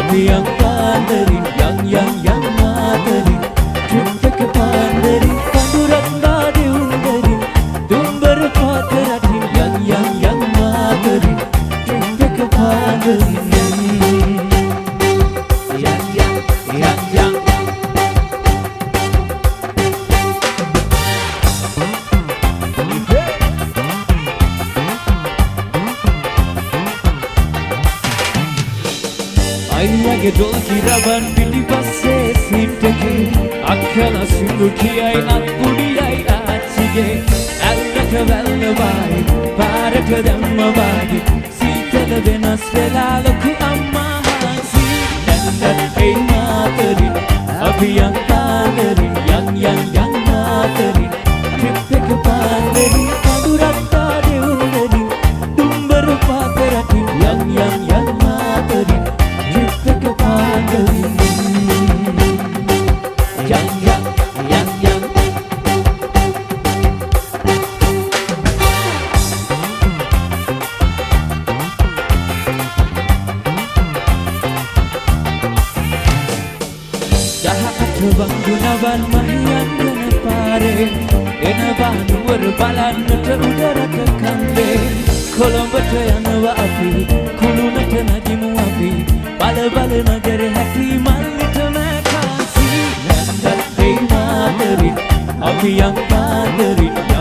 අපි යන් පාන්දරින් යන් මාතරින් ට්‍රිප් එක පාන්දරින් කඳුරක් නාදේ උන්දරින් දුම්බර පාත රටින් යන් මාතරින් ට්‍රිප් එක පාන්දරින් අයියාගේ ඩොල් කිරවන් පිටිපස්සේ සීට් එකේ අක්කලා සිංදු කියයි නත් පුඩියයි ආච්චිගේ ඇල්ලක වැල්ල වායි පාරට දැම්ම වාගේ සීතල වෙනස් වෙලා ලොකු අම්මා හාන්සි නැන්දත් ඒ මාතරින් අපි යන් පාන්දරින් යන් මාතරින් ට්‍රිප් එක පාන්දරින් කඳුරක් තාදේ උන්දරින් දුම්බර පාත රටින් යන් මාතරින් බංගුණවන් මහියන්ගන පාරේ එනවා නුවර බලන්නට උඩරට කන්දේ කොළඹට යනවා අපි කුළුණට නගිමු අපි බල නගර හැටි මල්ලිට මෑකාසි නැන්දත් ඒ මාතරින් අපි යන් පාන්දරින්